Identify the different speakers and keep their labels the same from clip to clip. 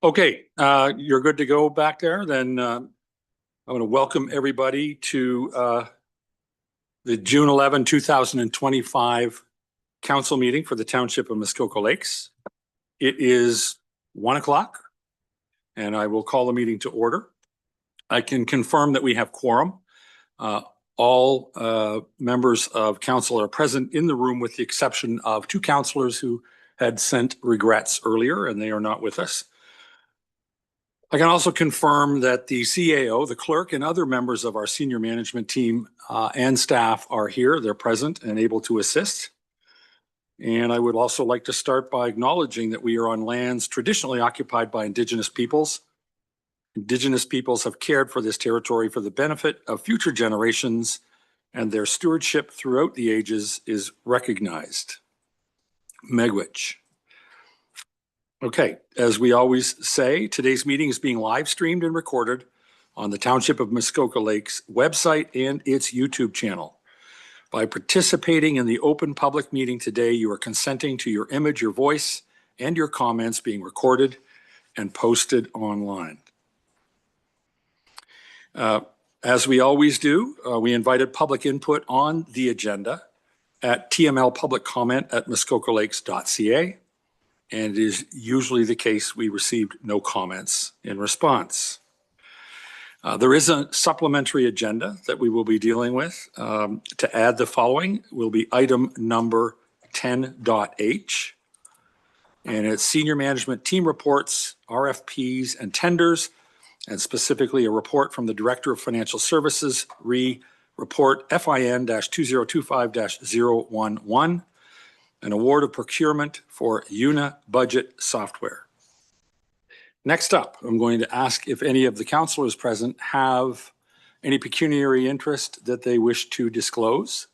Speaker 1: Okay, you're good to go back there. Then I want to welcome everybody to the June 11, 2025 council meeting for the Township of Muskoka Lakes. It is 1 o'clock and I will call the meeting to order. I can confirm that we have quorum. All members of council are present in the room with the exception of two councillors who had sent regrets earlier and they are not with us. I can also confirm that the CAO, the clerk, and other members of our senior management team and staff are here. They're present and able to assist. And I would also like to start by acknowledging that we are on lands traditionally occupied by Indigenous peoples. Indigenous peoples have cared for this territory for the benefit of future generations, and their stewardship throughout the ages is recognized. Miigwech. Okay, as we always say, today's meeting is being live streamed and recorded on the Township of Muskoka Lakes website and its YouTube channel. By participating in the open public meeting today, you are consenting to your image, your voice, and your comments being recorded and posted online. As we always do, we invited public input on the agenda at TML public comment at muskokalakes.ca. And it is usually the case we received no comments in response. There is a supplementary agenda that we will be dealing with. To add the following will be item number 10.h. And it's senior management team reports, RFPs, and tenders, and specifically a report from the Director of Financial Services, report FIN-2025-011. An award of procurement for UNA budget software. Next up, I'm going to ask if any of the councillors present have any pecuniary interest that they wish to disclose.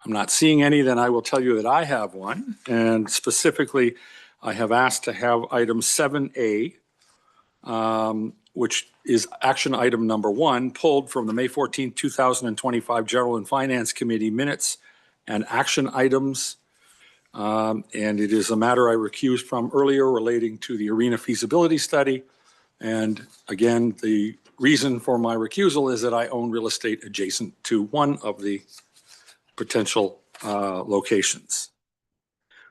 Speaker 1: I'm not seeing any, then I will tell you that I have one. And specifically, I have asked to have item 7A, which is action item number 1, pulled from the May 14, 2025 General and Finance Committee minutes and action items, and it is a matter I recused from earlier relating to the arena feasibility study. And again, the reason for my recusal is that I own real estate adjacent to one of the potential locations.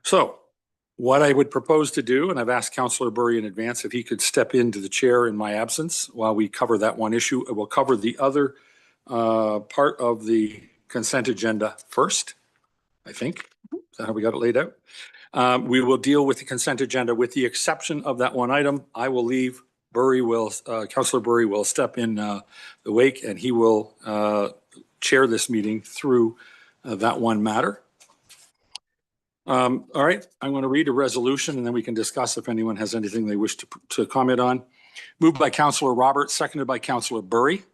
Speaker 1: So what I would propose to do, and I've asked Councillor Burry in advance if he could step into the chair in my absence while we cover that one issue. I will cover the other part of the consent agenda first. I think. Is that how we got it laid out? We will deal with the consent agenda with the exception of that one item. I will leave. Councillor Burry will step in the wake and he will chair this meeting through that one matter. All right, I'm going to read a resolution and then we can discuss if anyone has anything they wish to comment on. Moved by Councillor Roberts, seconded by Councillor Burry.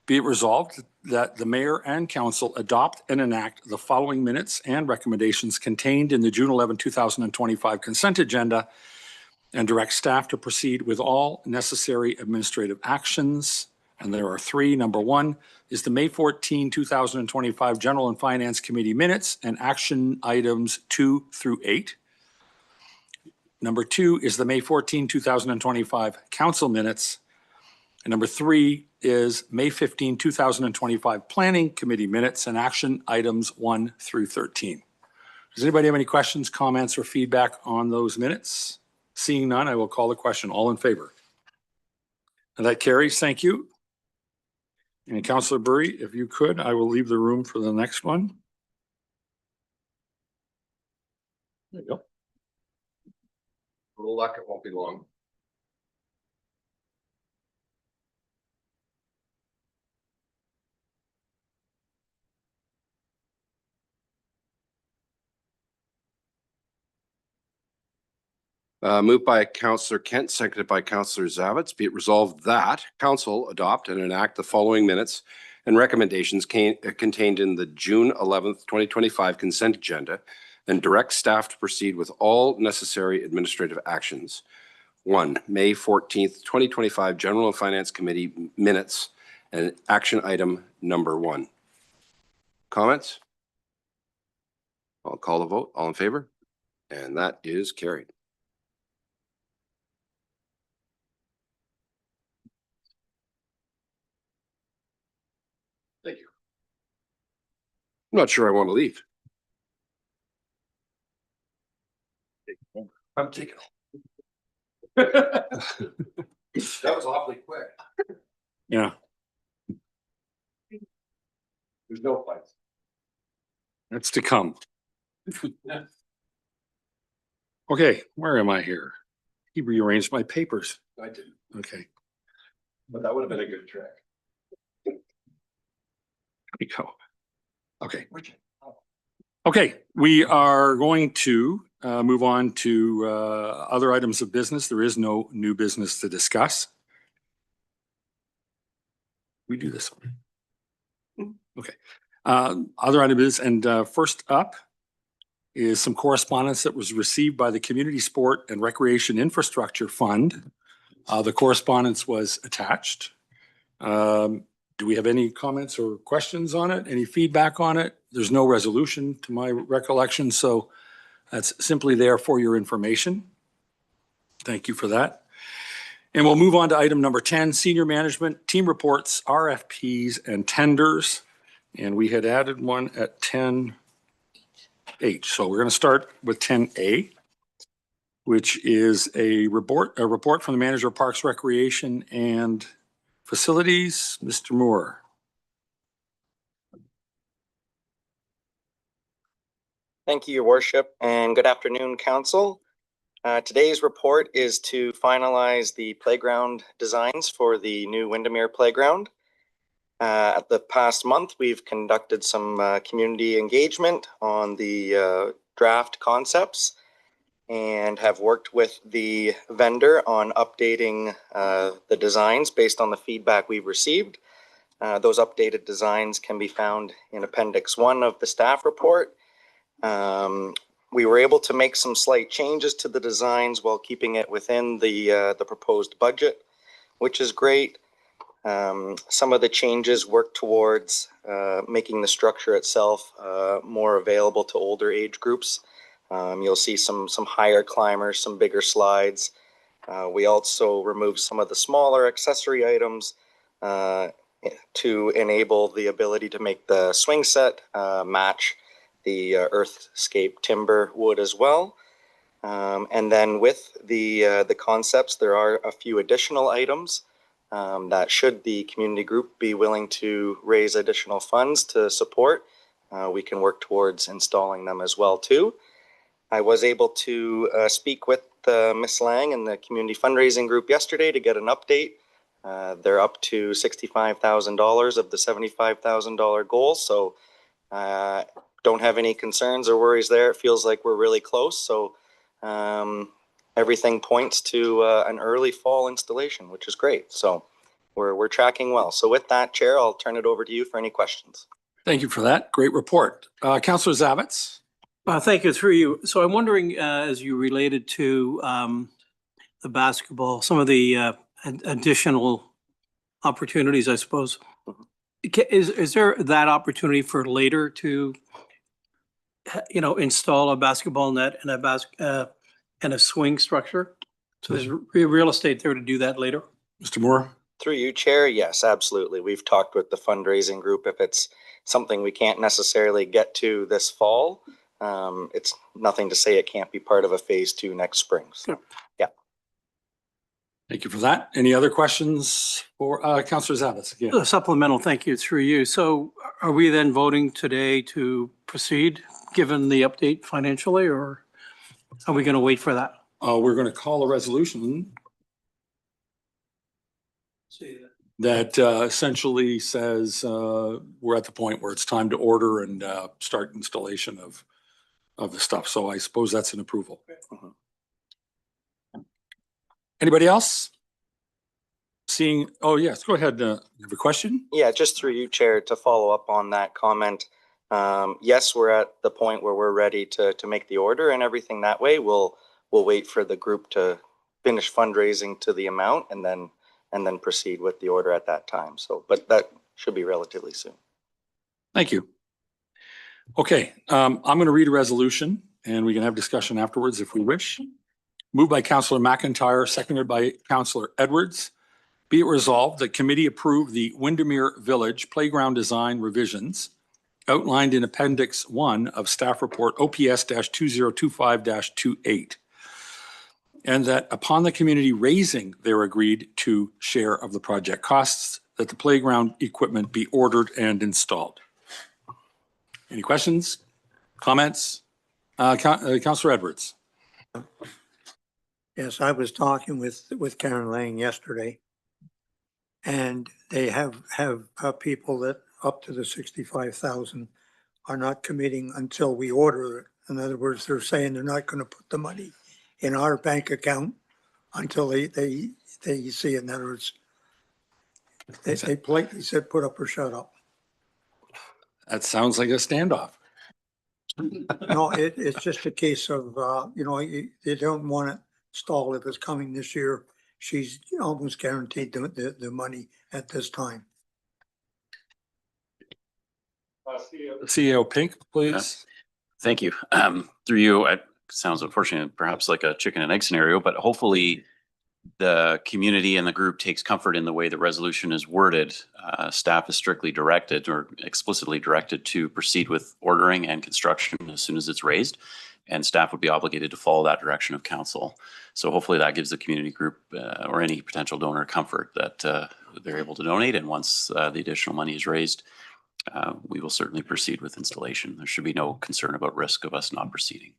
Speaker 1: Be it resolved that the mayor and council adopt and enact the following minutes and recommendations contained in the June 11, 2025 consent agenda and direct staff to proceed with all necessary administrative actions. And there are 3. Number 1 is the May 14, 2025 General and Finance Committee minutes and action items 2 through 8. Number 2 is the May 14, 2025 council minutes. And number 3 is May 15, 2025 Planning Committee minutes and action items 1 through 13. Does anybody have any questions, comments, or feedback on those minutes? Seeing none, I will call the question. All in favor? And that carries. Thank you. And Councillor Burry, if you could, I will leave the room for the next one. There you go.
Speaker 2: A little luck, it won't be long. Moved by Councillor Kent, seconded by Councillor Zavitz. Be it resolved that Council adopt and enact the following minutes and recommendations contained in the June 11th, 2025 consent agenda and direct staff to proceed with all necessary administrative actions. 1. May 14th, 2025 General and Finance Committee minutes and action item number 1. Comments? I'll call the vote. All in favor? And that is carried. not sure I want to leave. I'm taking That was awfully quick.
Speaker 1: Yeah,
Speaker 2: There's no fights.
Speaker 1: that's to come. Okay, where am I here? He rearranged my papers.
Speaker 2: I didn't,
Speaker 1: Okay,
Speaker 2: but that would have been a good trick.
Speaker 1: here we go. Okay. Okay, we are going to move on to other items of business. There is no new business to discuss. We do this one. Okay. Other items, and first up is some correspondence that was received by the Community Sport and Recreation Infrastructure Fund. The correspondence was attached. Do we have any comments or questions on it? Any feedback on it? There's no resolution to my recollection, so that's simply there for your information. Thank you for that. And we'll move on to item number 10, senior management, team reports, RFPs, and tenders. And we had added one at 10H. So we're going to start with 10A, which is a report from the manager of Parks, Recreation, and Facilities, Mr. Moore.
Speaker 3: Thank you, Your Worship, and good afternoon, Council. Today's report is to finalize the playground designs for the new Windermere playground. At the past month, we've conducted some community engagement on the draft concepts and have worked with the vendor on updating the designs based on the feedback we've received. Those updated designs can be found in Appendix 1 of the staff report. We were able to make some slight changes to the designs while keeping it within the proposed budget, which is great. Some of the changes work towards making the structure itself more available to older age groups. You'll see some higher climbers, some bigger slides. We also removed some of the smaller accessory items to enable the ability to make the swing set match the earthscape timber wood as well. And then with the concepts, there are a few additional items that should the community group be willing to raise additional funds to support, we can work towards installing them as well too. I was able to speak with Ms. Lang and the community fundraising group yesterday to get an update. They're up to $65,000 of the $75,000 goal, so don't have any concerns or worries there. It feels like we're really close, so everything points to an early fall installation, which is great. So we're tracking well. So with that, Chair, I'll turn it over to you for any questions.
Speaker 1: Thank you for that. Great report. Councillor Zavitz.
Speaker 4: Thank you, through you. So I'm wondering, as you related to the basketball, some of the additional opportunities, I suppose. Is there that opportunity for later to, install a basketball net and a swing structure? So there's real estate there to do that later?
Speaker 1: Mr. Moore.
Speaker 3: Through you, Chair, yes, absolutely. We've talked with the fundraising group. If it's something we can't necessarily get to this fall, it's nothing to say it can't be part of a phase 2 next spring. So, yeah.
Speaker 1: Thank you for that. Any other questions for Councillor Zavitz? Again.
Speaker 4: Supplemental, thank you, through you. So are we then voting today to proceed, given the update financially, or are we going to wait for that?
Speaker 1: We're going to call a resolution that essentially says we're at the point where it's time to order and start installation of the stuff. So I suppose that's an approval. Anybody else? Seeing, oh yes, go ahead. You have a question?
Speaker 3: Yeah, just through you, Chair, to follow up on that comment. Yes, we're at the point where we're ready to make the order and everything that way. We'll wait for the group to finish fundraising to the amount and then proceed with the order at that time. So, but that should be relatively soon.
Speaker 1: Thank you. Okay, I'm going to read a resolution and we can have discussion afterwards if we wish. Moved by Councillor McIntyre, seconded by Councillor Edwards. Be it resolved that committee approve the Windermere Village playground design revisions outlined in Appendix 1 of Staff Report OPS-2025-28. And that upon the community raising their agreed to share of the project costs, that the playground equipment be ordered and installed. Any questions, comments? Councillor Edwards.
Speaker 5: Yes, I was talking with Karen Lang yesterday. And they have people that up to the 65,000 are not committing until we order it. In other words, they're saying they're not going to put the money in our bank account until they see it. In other words, they politely said, put up or shut up.
Speaker 1: That sounds like a standoff.
Speaker 5: No, it's just a case of, they don't want to stall if it's coming this year. She's almost guaranteed the money at this time.
Speaker 1: CEO Pink, please.
Speaker 6: Thank you. Through you, it sounds unfortunate, perhaps like a chicken and egg scenario, but hopefully the community and the group takes comfort in the way the resolution is worded. Staff is strictly directed or explicitly directed to proceed with ordering and construction as soon as it's raised, and staff would be obligated to follow that direction of council. So hopefully that gives the community group or any potential donor comfort that they're able to donate. And once the additional money is raised, we will certainly proceed with installation. There should be no concern about risk of us not proceeding.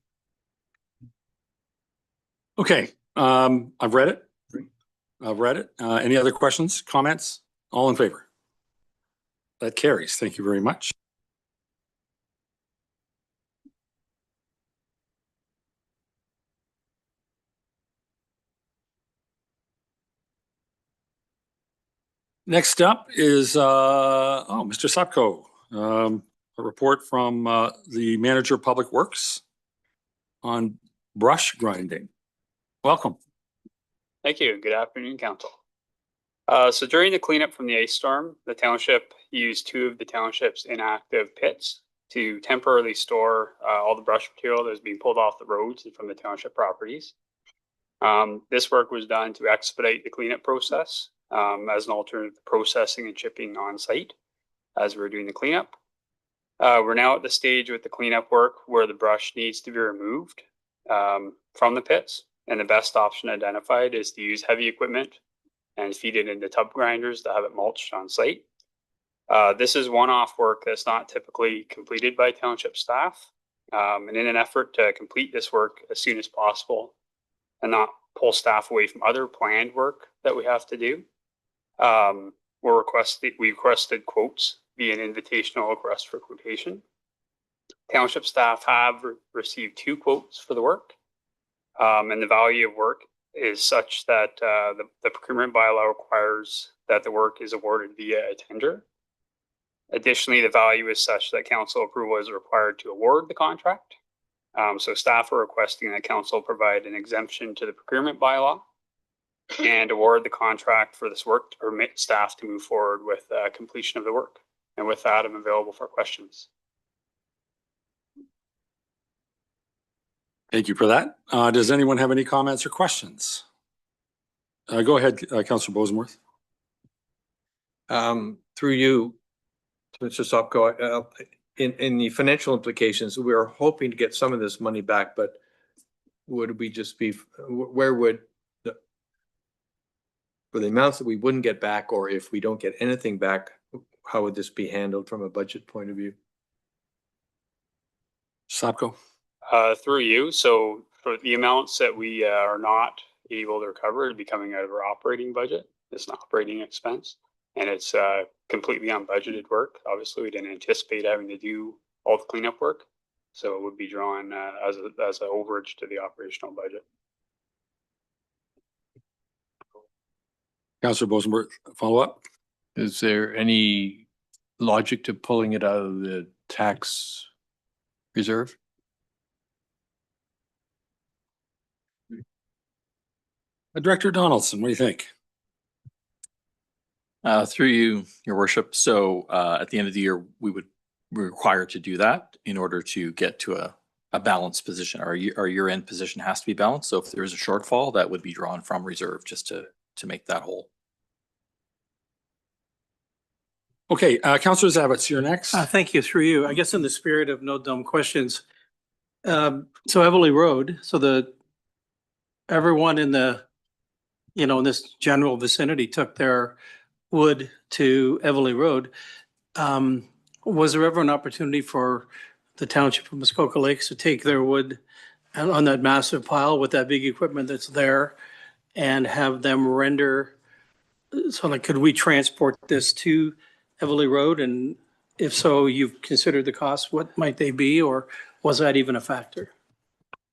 Speaker 1: Okay, I've read it. Any other questions, comments? All in favor? That carries. Thank you very much. Next up is, Mr. Sapko, a report from the Manager of Public Works on brush grinding. Welcome.
Speaker 7: Thank you. Good afternoon, Council. So during the cleanup from the ice storm, the township used two of the township's inactive pits to temporarily store all the brush material that was being pulled off the roads and from the township properties. This work was done to expedite the cleanup process as an alternative to processing and chipping on site as we're doing the cleanup. We're now at the stage with the cleanup work where the brush needs to be removed from the pits. And the best option identified is to use heavy equipment and feed it into tub grinders to have it mulched on site. This is one-off work that's not typically completed by township staff. And in an effort to complete this work as soon as possible and not pull staff away from other planned work that we have to do, we requested quotes via an invitational request for quotation. Township staff have received two quotes for the work. And the value of work is such that the procurement bylaw requires that the work is awarded via a tender. Additionally, the value is such that council approval is required to award the contract. So staff are requesting that council provide an exemption to the procurement bylaw and award the contract for this work to permit staff to move forward with completion of the work. And with that, I'm available for questions.
Speaker 1: Thank you for that. Does anyone have any comments or questions? Go ahead, Councillor Bosenworth.
Speaker 8: Through you, Mr. Sopko, in the financial implications, we are hoping to get some of this money back, but would we just be, where would, for the amounts that we wouldn't get back, or if we don't get anything back, how would this be handled from a budget point of view?
Speaker 1: Sopko.
Speaker 7: Through you, so for the amounts that we are not able to recover, it'd be coming out of our operating budget. It's an operating expense, and it's completely unbudgeted work. Obviously, we didn't anticipate having to do all the cleanup work, so it would be drawn as an overage to the operational budget.
Speaker 1: Councillor Bosenworth, follow up.
Speaker 8: Is there any logic to pulling it out of the tax reserve?
Speaker 1: Director Donaldson, what do you think?
Speaker 9: Through you, Your Worship. So at the end of the year, we would be required to do that in order to get to a balanced position. Our year-end position has to be balanced. So if there is a shortfall, that would be drawn from reserve just to make that whole.
Speaker 1: Okay, Councillor Zavitz, you're next.
Speaker 4: Thank you, through you. I guess in the spirit of no dumb questions. So Everly Road, so everyone in in this general vicinity took their wood to Everly Road. Was there ever an opportunity for the township of Muskoka Lakes to take their wood on that massive pile with that big equipment that's there and have them render? So like, could we transport this to Everly Road? And if so, you've considered the costs, what might they be, or was that even a factor?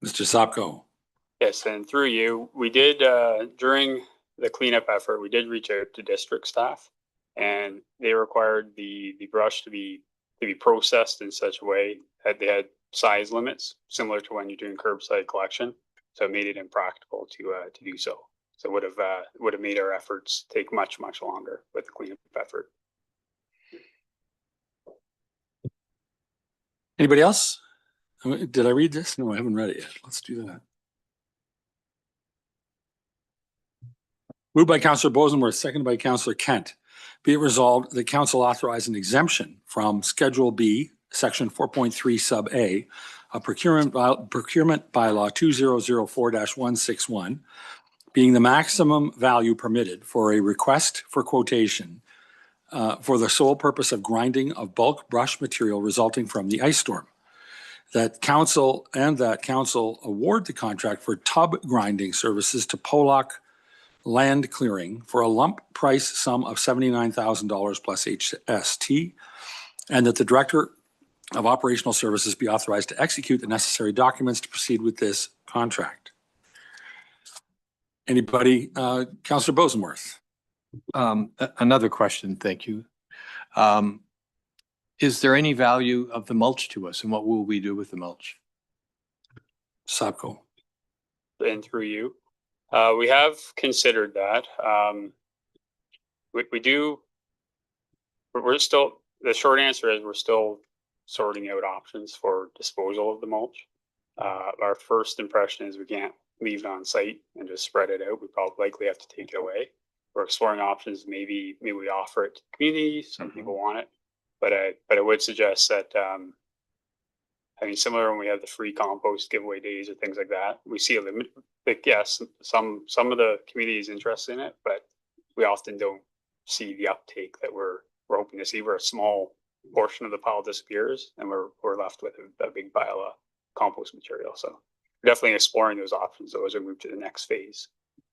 Speaker 1: Mr. Sopko.
Speaker 7: Yes, and through you, we did, during the cleanup effort, we did reach out to district staff, and they required the brush to be processed in such a way that they had size limits similar to when you're doing curbside collection. So it made it impractical to do so. So it would have made our efforts take much longer with the cleanup effort.
Speaker 1: Anybody else? Did I read this? No, I haven't read it yet. Let's do that. Moved by Councillor Bosenworth, seconded by Councillor Kent. Be it resolved that Council authorize an exemption from Schedule B, Section 4.3 Sub A, of Procurement Bylaw 2004-161, being the maximum value permitted for a request for quotation for the sole purpose of grinding of bulk brush material resulting from the ice storm. That council award the contract for tub grinding services to Pollock Land Clearing for a lump price sum of $79,000 plus HST, and that the Director of Operational Services be authorized to execute the necessary documents to proceed with this contract. Anybody? Councillor Bosenworth.
Speaker 8: Another question, thank you. Is there any value of the mulch to us, and what will we do with the mulch?
Speaker 1: Sapko.
Speaker 7: And through you, we have considered that. We're still, the short answer is we're still sorting out options for disposal of the mulch. Our first impression is we can't leave it on site and just spread it out. We probably likely have to take it away. We're exploring options. Maybe we offer it to the community. Some people want it, but I would suggest that, I mean, similar when we have the free compost giveaway days or things like that, we see a limit. Like, yes, some of the community is interested in it, but we often don't see the uptake that we're hoping to see. Where a small portion of the pile disappears and we're left with a big pile of compost material. So we're definitely exploring those options though as we move to the next phase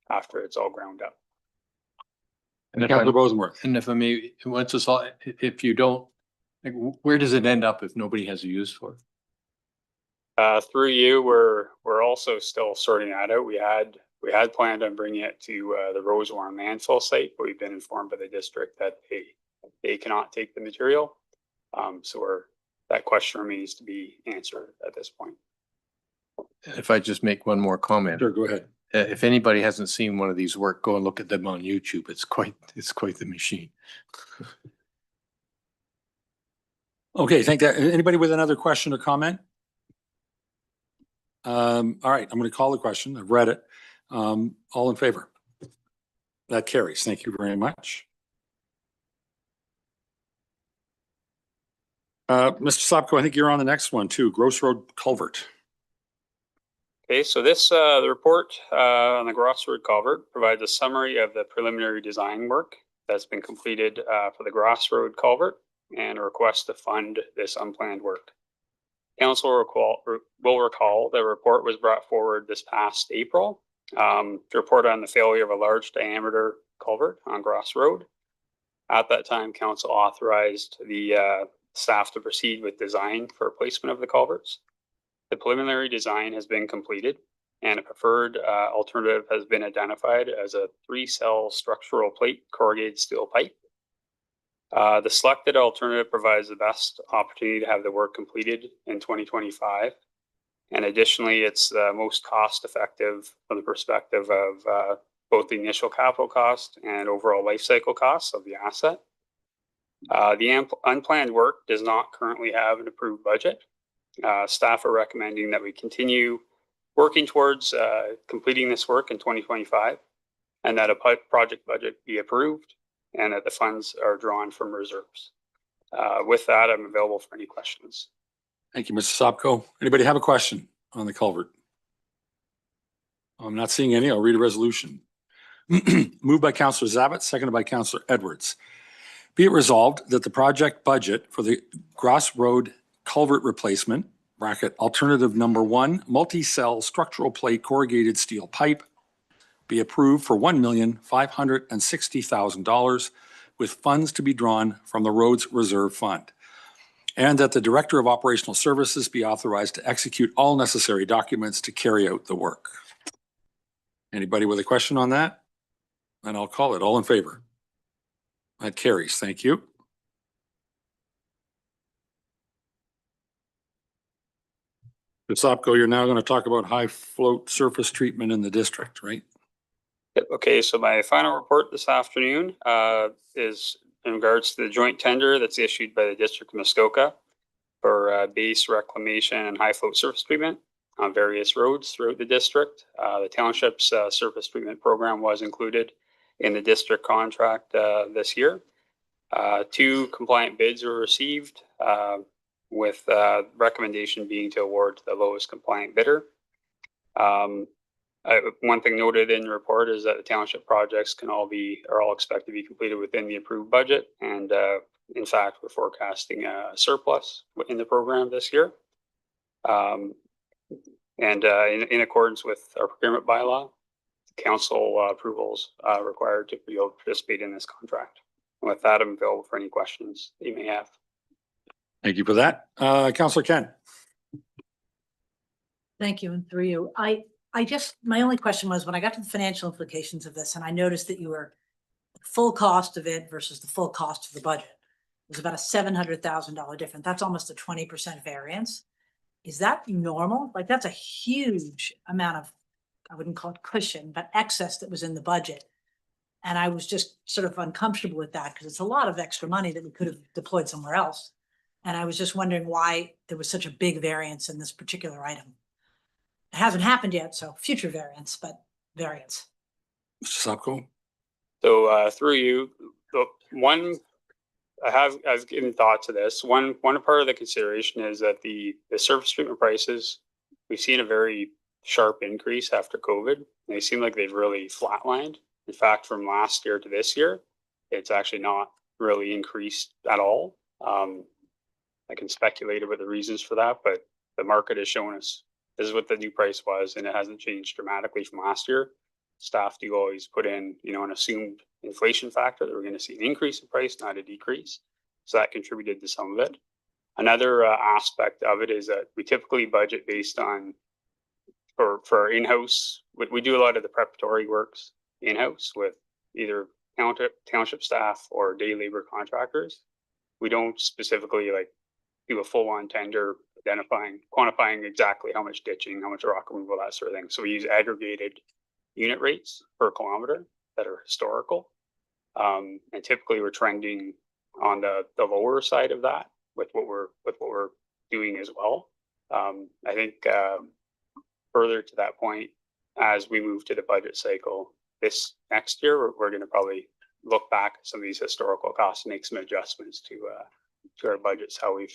Speaker 7: after it's all ground up.
Speaker 8: And
Speaker 1: Councillor Bosenworth.
Speaker 8: And if I may, once it's all, if you don't, like, where does it end up if nobody has a use for it?
Speaker 7: Through you, we're also still sorting that out. We had planned on bringing it to the Rosewarne landfill site, but we've been informed by the district that they cannot take the material. So that question remains to be answered at this point.
Speaker 8: If I just make one more comment.
Speaker 1: Sure, go ahead.
Speaker 8: If anybody hasn't seen one of these work, go and look at them on YouTube. It's quite the machine.
Speaker 1: Okay, thank you. Anybody with another question or comment? All right, I'm going to call the question. I've read it. All in favor? That carries. Thank you very much. Mr. Sopko, I think you're on the next one too. Gross Road Culvert.
Speaker 7: Okay, so this the report on the Gross Road Culvert provides a summary of the preliminary design work that's been completed for the Gross Road Culvert and a request to fund this unplanned work. Council will recall the report was brought forward this past April to report on the failure of a large diameter culvert on Gross Road. At that time, Council authorized the staff to proceed with design for replacement of the culverts. The preliminary design has been completed and a preferred alternative has been identified as a 3-cell structural plate corrugated steel pipe. The selected alternative provides the best opportunity to have the work completed in 2025. And additionally, it's the most cost effective from the perspective of both the initial capital cost and overall life cycle costs of the asset. The unplanned work does not currently have an approved budget. Staff are recommending that we continue working towards completing this work in 2025 and that a project budget be approved. and that the funds are drawn from reserves. With that, I'm available for any questions.
Speaker 1: Thank you, Mr. Sopko. Anybody have a question on the culvert? I'm not seeing any. I'll read a resolution. Moved by Councillor Zabit, seconded by Councillor Edwards. Be it resolved that the project budget for the Gross Road culvert replacement, bracket alternative number 1, multi-cell structural plate corrugated steel pipe, be approved for $1,560,000 with funds to be drawn from the Roads Reserve Fund. And that the Director of Operational Services be authorized to execute all necessary documents to carry out the work. Anybody with a question on that? And I'll call it. All in favor? That carries. Thank you. Ms. Sopko, you're now going to talk about high float surface treatment in the district, right?
Speaker 7: Yep. Okay, so my final report this afternoon is in regards to the joint tender that's issued by the District of Muskoka for base reclamation and high float surface treatment on various roads throughout the district. The township's surface treatment program was included in the district contract this year. 2 compliant bids were received, with recommendation being to award to the lowest compliant bidder. One thing noted in the report is that the township projects are all expected to be completed within the approved budget, and in fact, we're forecasting a surplus in the program this year. In accordance with our procurement bylaw, council approvals required to be able to participate in this contract. And with that, I'm available for any questions that you may have.
Speaker 1: Thank you for that. Councillor Ken.
Speaker 10: Thank you, and through you. My only question was when I got to the financial implications of this, and I noticed that you were full cost of it versus the full cost of the budget. It was about a $700,000 difference. That's almost a 20% variance. Is that normal? Like, that's a huge amount of, I wouldn't call it cushion, but excess that was in the budget. And I was just sort of uncomfortable with that because it's a lot of extra money that we could have deployed somewhere else. And I was just wondering why there was such a big variance in this particular item. It hasn't happened yet, so future variance, but variance.
Speaker 1: Mr. Sopko.
Speaker 7: So through you, I've given thought to this. One part of the consideration is that the surface treatment prices, we've seen a very sharp increase after COVID. They seem like they've really flatlined. In fact, from last year to this year, it's actually not really increased at all. I can speculate about the reasons for that, but the market has shown us this is what the new price was, and it hasn't changed dramatically from last year. Staff do always put in, an assumed inflation factor that we're going to see an increase in price, not a decrease. So that contributed to some of it. Another aspect of it is that we typically budget based on, for in-house, we do a lot of the preparatory works in-house with either township staff or day labor contractors. We don't specifically do a full-on tender quantifying exactly how much ditching, how much rock removal, that sort of thing. So we use aggregated unit rates per kilometer that are historical. And typically we're trending on the lower side of that with what we're doing as well. I think further to that point, as we move to the budget cycle this next year, we're going to probably look back at some of these historical costs and make some adjustments to our budgets, how we've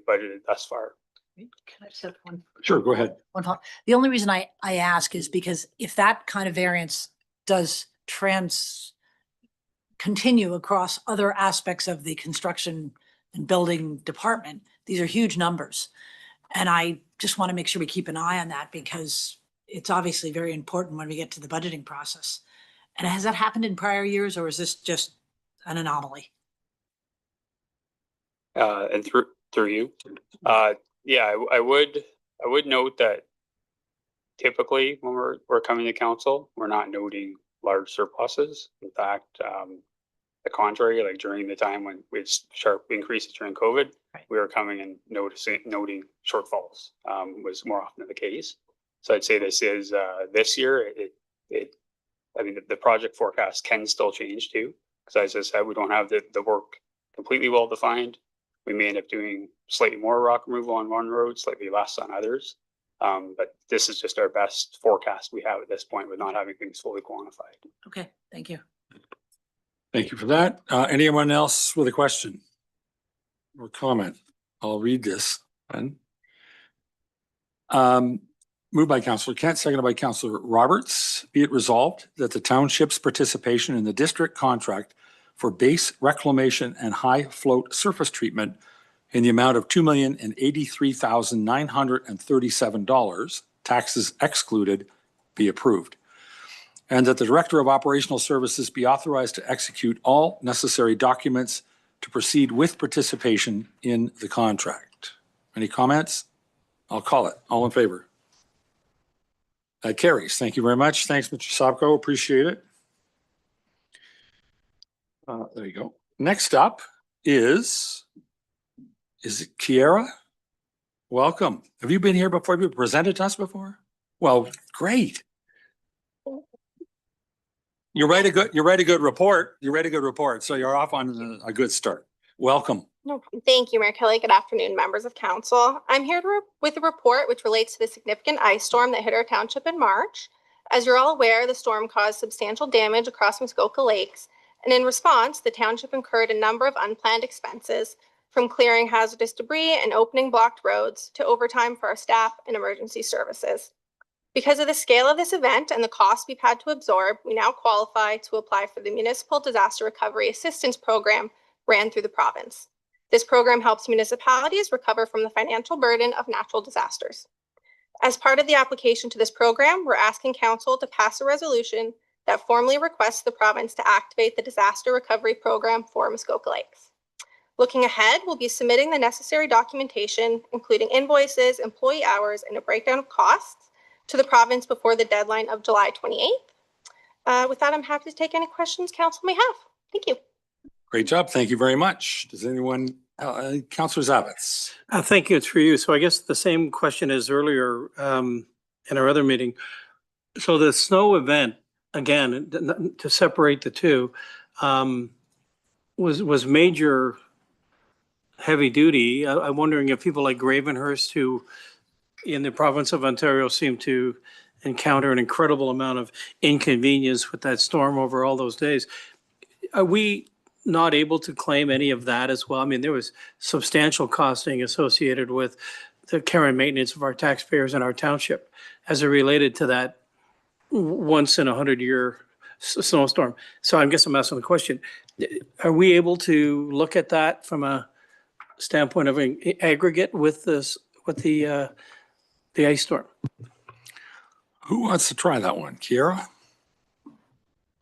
Speaker 7: budgeted thus far.
Speaker 10: Can I just have one?
Speaker 1: Sure, go ahead.
Speaker 10: One thought. The only reason I ask is because if that kind of variance does continue across other aspects of the construction and building department, these are huge numbers. And I just want to make sure we keep an eye on that because it's obviously very important when we get to the budgeting process. And has that happened in prior years, or is this just an anomaly?
Speaker 7: And through you, yeah, I would note that typically when we're coming to council, we're not noting large surpluses. In fact, the contrary, like during the time when we had sharp increases during COVID, right, we were coming and noting shortfalls, was more often the case. So I'd say this is this year. I mean, the project forecast can still change too, because as I said, we don't have the work completely well defined. We may end up doing slightly more rock removal on one road, slightly less on others. But this is just our best forecast we have at this point with not having things fully quantified.
Speaker 10: Okay, thank you.
Speaker 1: Thank you for that. Anyone else with a question or comment? I'll read this one. Moved by Councillor Kent, seconded by Councillor Roberts. Be it resolved that the township's participation in the district contract for base reclamation and high float surface treatment in the amount of $2,083,937, taxes excluded, be approved. And that the Director of Operational Services be authorized to execute all necessary documents to proceed with participation in the contract. Any comments? I'll call it. All in favor? That carries. Thank you very much. Thanks, Mr. Sopko. Appreciate it. There you go. Next up is it Kiera? Welcome. Have you been here before? Have you presented to us before? Well, great. You write a good report. You write a good report. So you're off on a good start. Welcome.
Speaker 11: No problem. Thank you, Mayor Kelly. Good afternoon, members of council. I'm here with a report which relates to the significant ice storm that hit our township in March. As you're all aware, the storm caused substantial damage across Muskoka Lakes, and in response, the township incurred a number of unplanned expenses, from clearing hazardous debris and opening blocked roads to overtime for our staff and emergency services. Because of the scale of this event and the cost we've had to absorb, we now qualify to apply for the Municipal Disaster Recovery Assistance Program ran through the province. This program helps municipalities recover from the financial burden of natural disasters. As part of the application to this program, we're asking council to pass a resolution that formally requests the province to activate the disaster recovery program for Muskoka Lakes. Looking ahead, we'll be submitting the necessary documentation, including invoices, employee hours, and a breakdown of costs to the province before the deadline of July 28th. With that, I'm happy to take any questions council may have. Thank you.
Speaker 1: Great job. Thank you very much. Does anyone, Councillor Zavitz?
Speaker 4: Thank you. It's for you. So I guess the same question as earlier in our other meeting. So the snow event, again, to separate the two, was major heavy duty. I'm wondering if people like Gravenhurst, who in the province of Ontario seem to encounter an incredible amount of inconvenience with that storm over all those days, are we not able to claim any of that as well? I mean, there was substantial costing associated with the care and maintenance of our taxpayers in our township as it related to that once in 100-year snowstorm. So I guess I'm asking the question, are we able to look at that from a standpoint of an aggregate with this, with the ice storm?
Speaker 1: Who wants to try that one? Kiera?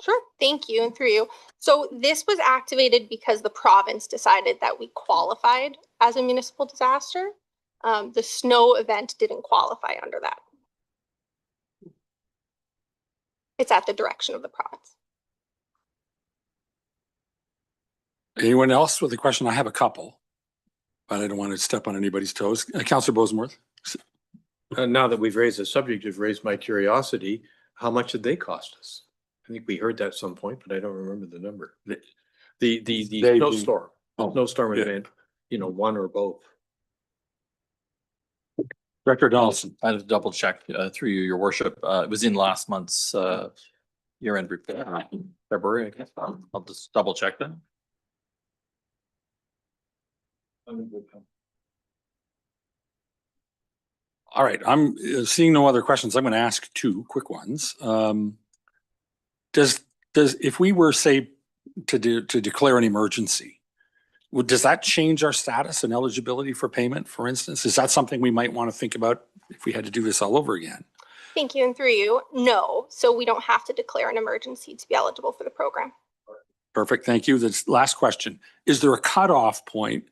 Speaker 11: Sure, thank you, and through you. So this was activated because the province decided that we qualified as a municipal disaster. The snow event didn't qualify under that. It's at the direction of the province.
Speaker 1: Anyone else with a question? I have a couple, but I don't want to step on anybody's toes. Councillor Bosemworth.
Speaker 8: Now that we've raised the subject, you've raised my curiosity. How much did they cost us? I think we heard that at some point, but I don't remember the number. The snowstorm, snowstorm event, you know, one or both.
Speaker 1: Director Donaldson.
Speaker 9: I had to double check through you, your worship. It was in last month's year-end report, February, I guess. I'll just double check that.
Speaker 1: All right, I'm seeing no other questions. I'm going to ask two quick ones. Does if we were, say, to declare an emergency, does that change our status and eligibility for payment, for instance? Is that something we might want to think about if we had to do this all over again?
Speaker 11: Thank you, and through you, no. So we don't have to declare an emergency to be eligible for the program.
Speaker 1: Perfect, thank you. This last question. Is there a cutoff point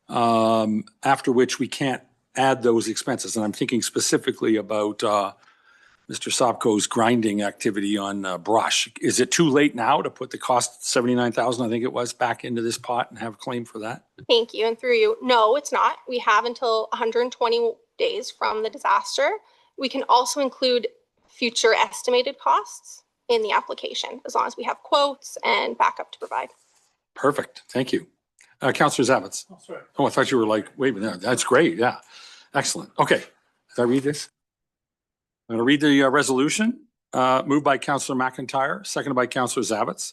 Speaker 1: after which we can't add those expenses? And I'm thinking specifically about Mr. Sopko's grinding activity on brush. Is it too late now to put the cost, $79,000, I think it was, back into this pot and have a claim for that?
Speaker 11: Thank you, and through you, no, it's not. We have until 120 days from the disaster. We can also include future estimated costs in the application, as long as we have quotes and backup to provide.
Speaker 1: Perfect, thank you. Councillor Zavitz.
Speaker 4: Oh, sorry.
Speaker 1: Oh, I thought you were like, wait a minute, that's great, yeah. Excellent, okay. Did I read this? I'm going to read the resolution, moved by Councillor McIntyre, seconded by Councillor Zavitz.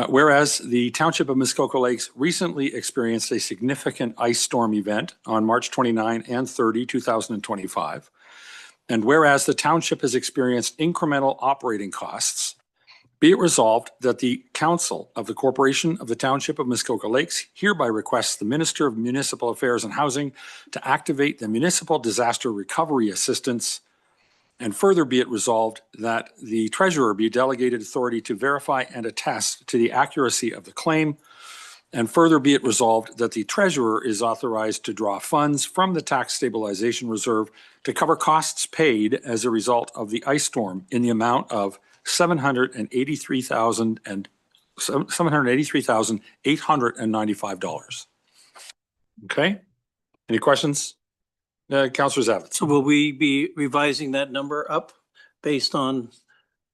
Speaker 1: Whereas the Township of Muskoka Lakes recently experienced a significant ice storm event on March 29 and 30, 2025. And whereas the township has experienced incremental operating costs, be it resolved that the Council of the Corporation of the Township of Muskoka Lakes hereby requests the Minister of Municipal Affairs and Housing to activate the Municipal Disaster Recovery Assistance. And further be it resolved that the treasurer be delegated authority to verify and attest to the accuracy of the claim. And further be it resolved that the treasurer is authorized to draw funds from the tax stabilization reserve to cover costs paid as a result of the ice storm in the amount of $783,895. Okay. Any questions? Councillor Zavitz.
Speaker 4: So will we be revising that number up based on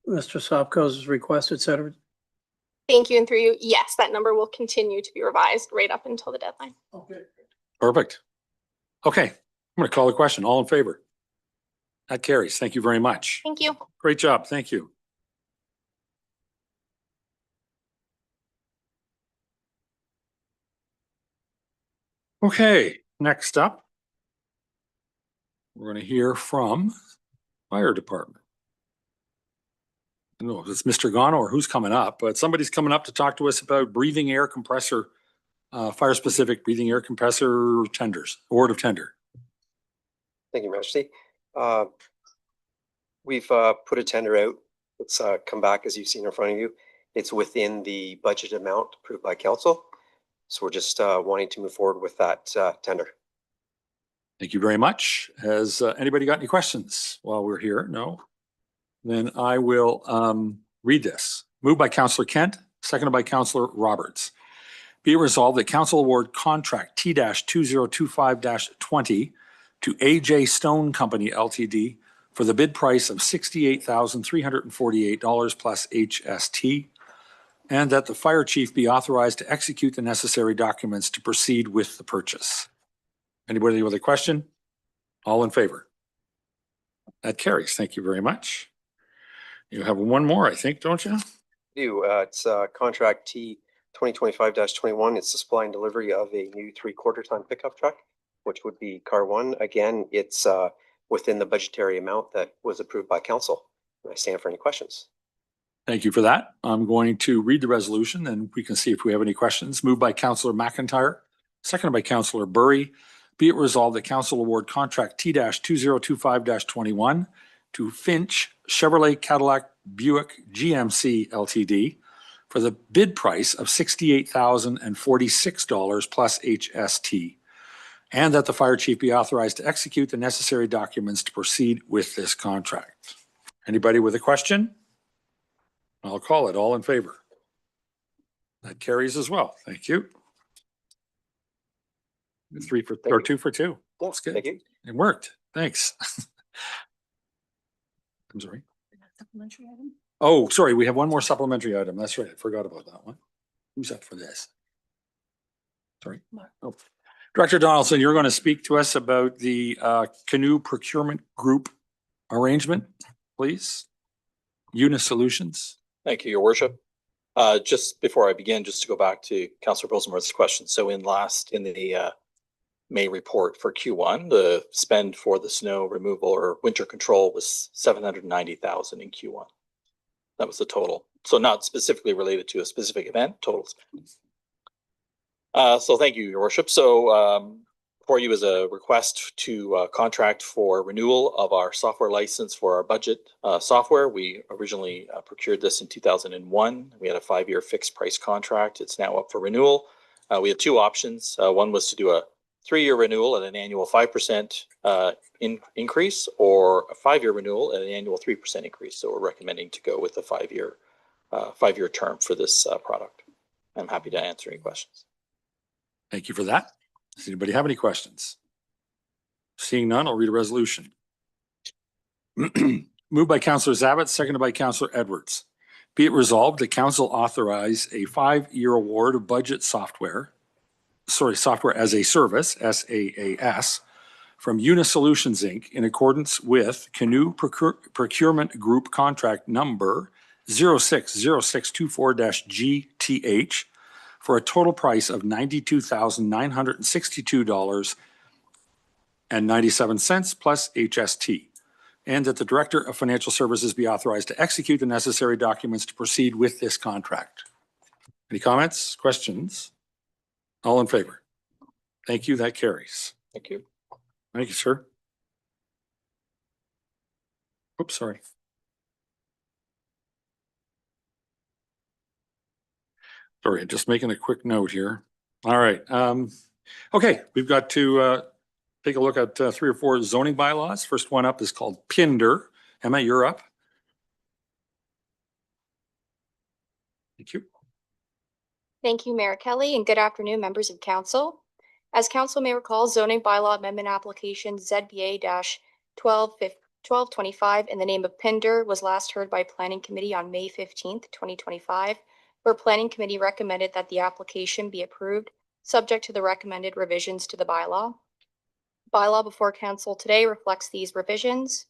Speaker 4: Mr. Sopko's request, et cetera?
Speaker 11: Thank you. And through you, yes, that number will continue to be revised right up until the deadline.
Speaker 4: Okay.
Speaker 1: Perfect. Okay, I'm going to call the question. All in favor? That carries. Thank you very much.
Speaker 11: Thank you.
Speaker 1: Great job. Thank you. Okay, next up, we're going to hear from Fire Department. I don't know if it's Mr. Gano or who's coming up, but somebody's coming up to talk to us about breathing air compressor, fire-specific breathing air compressor tenders, award of tender.
Speaker 12: Thank you, Majesty. We've put a tender out. It's come back, as you've seen in front of you. It's within the budget amount approved by council. So we're just wanting to move forward with that tender.
Speaker 1: Thank you very much. Has anybody got any questions while we're here? No? Then I will read this. Moved by Councillor Kent, seconded by Councillor Roberts. Be it resolved that council award contract T-2025-20 to AJ Stone Company Ltd for the bid price of $68,348 plus HST, and that the fire chief be authorized to execute the necessary documents to proceed with the purchase. Anybody with a question? All in favor? That carries. Thank you very much. You have one more, I think, don't you?
Speaker 12: It's contract T 2025-21. It's the supply and delivery of a new 3/4 ton pickup truck, which would be car one. Again, it's within the budgetary amount that was approved by council. I stand for any questions.
Speaker 1: Thank you for that. I'm going to read the resolution and we can see if we have any questions. Moved by Councillor McIntyre, seconded by Councillor Burry. Be it resolved that council award contract T-2025-21 to Finch Chevrolet Cadillac Buick GMC Ltd for the bid price of $68,046 plus HST, and that the fire chief be authorized to execute the necessary documents to proceed with this contract. Anybody with a question? I'll call it. All in favor? That carries as well. Thank you. 2 for 2. That's good.
Speaker 12: Thank you.
Speaker 1: It worked. Thanks. I'm sorry.
Speaker 10: Supplementary item?
Speaker 1: Oh, sorry. We have one more supplementary item. That's right. I forgot about that one. Who's up for this? Sorry. Oh. Director Donaldson, you're going to speak to us about the canoe procurement group arrangement, please. Unis Solutions.
Speaker 9: Thank you, Your Worship. Just before I begin, just to go back to Councillor Rosenworth's question. So in the May report for Q1, the spend for the snow removal or winter control was $790,000 in Q1. That was the total. So not specifically related to a specific event, total spend. So thank you, Your Worship. So for you is a request to contract for renewal of our software license for our budget software. We originally procured this in 2001. We had a 5-year fixed price contract. It's now up for renewal. We had two options. One was to do a 3-year renewal at an annual 5% increase, or a 5-year renewal at an annual 3% increase. So we're recommending to go with a 5-year term for this product. I'm happy to answer any questions.
Speaker 1: Thank you for that. Does anybody have any questions? Seeing none, I'll read a resolution. Moved by Councillor Zavitz, seconded by Councillor Edwards. Be it resolved, the council authorize a 5-year award of budget software as a service, SaaS, from Unis Solutions, Inc. in accordance with Canoe Procurement Group Contract Number 060624-GTH for a total price of $92,962.97 plus HST. And that the Director of Financial Services be authorized to execute the necessary documents to proceed with this contract. Any comments, questions? All in favor? Thank you. That carries.
Speaker 3: Thank you.
Speaker 1: Thank you, sir. Oops, sorry. Sorry, just making a quick note here. All right. Okay, we've got to take a look at 3 or 4 zoning bylaws. First one up is called Pinder. Emma, you're up. Thank you.
Speaker 13: Thank you, Mayor Kelly, and good afternoon, members of council. As council may recall, zoning bylaw amendment application ZBA-1225 in the name of Pinder was last heard by Planning Committee on May 15th, 2025, where Planning Committee recommended that the application be approved, subject to the recommended revisions to the bylaw. Bylaw before council today reflects these revisions.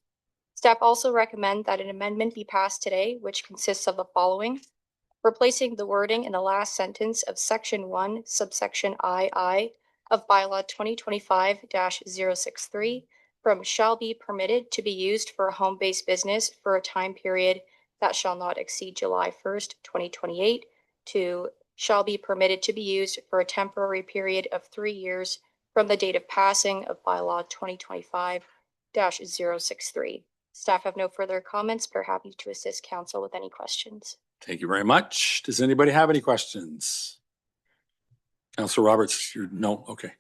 Speaker 13: Staff also recommend that an amendment be passed today, which consists of the following: replacing the wording in the last sentence of Section 1, subsection II of Bylaw 2025-063 from shall be permitted to be used for a home-based business for a time period that shall not exceed July 1st, 2028 to shall be permitted to be used for a temporary period of 3 years from the date of passing of Bylaw 2025-063. Staff have no further comments, but are happy to assist council with any questions.
Speaker 1: Thank you very much. Does anybody have any questions? Councilor Roberts, no? Okay.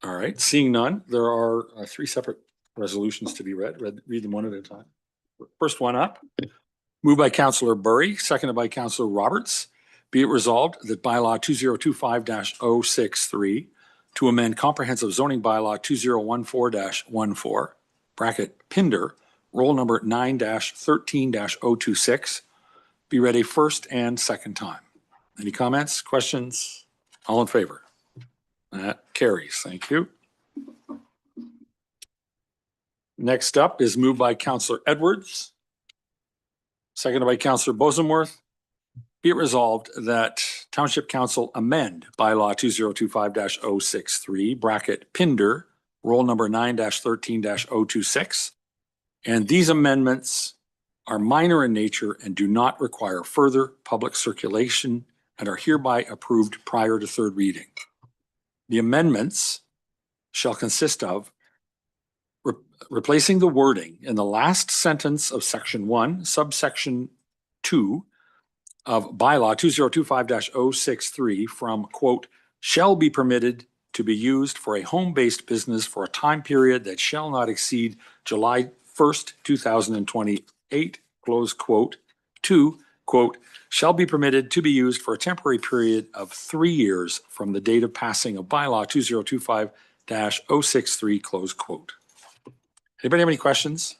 Speaker 1: All right, seeing none, there are 3 separate resolutions to be read. Read them one at a time. First one up, moved by Councilor Burry, seconded by Councilor Roberts. Be it resolved that bylaw 2025-063 to amend comprehensive zoning bylaw 2014-14, bracket Pinder, roll number 9-13-026, be read a first and second time. Any comments, questions? All in favor? That carries. Thank you. Next up is moved by Councilor Edwards, seconded by Councilor Bosenworth. Be it resolved that Township Council amend bylaw 2025-063, bracket Pinder, roll number 9-13-026. And these amendments are minor in nature and do not require further public circulation and are hereby approved prior to third reading. The amendments shall consist of replacing the wording in the last sentence of Section 1, subsection 2 of bylaw 2025-063 from, quote, shall be permitted to be used for a home-based business for a time period that shall not exceed July 1st, 2028, close quote, to, quote, shall be permitted to be used for a temporary period of 3 years from the date of passing of bylaw 2025-063, close quote. Anybody have any questions?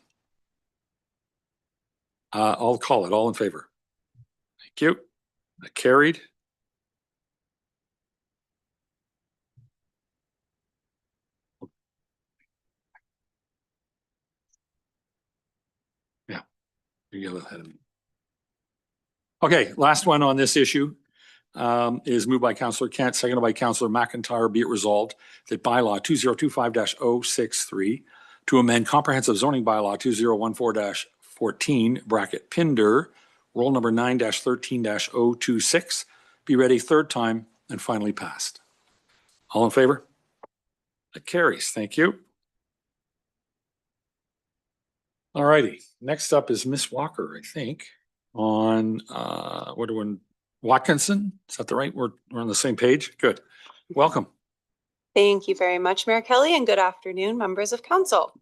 Speaker 1: I'll call it. All in favor? Thank you. Carried. Yeah, you go ahead of me. Okay, last one on this issue is moved by Councillor Kent, seconded by Councillor McIntyre. Be it resolved that bylaw 2025-063 to amend comprehensive zoning bylaw 2014-14, bracket Pinder, roll number 9-13-026, be read a third time and finally passed. All in favor? That carries. Thank you. All righty. Next up is Miss Walker, I think, on Watkinson. Is that the right? We're on the same page. Good. Welcome.
Speaker 14: Thank you very much, Mayor Kelly, and good afternoon, members of council.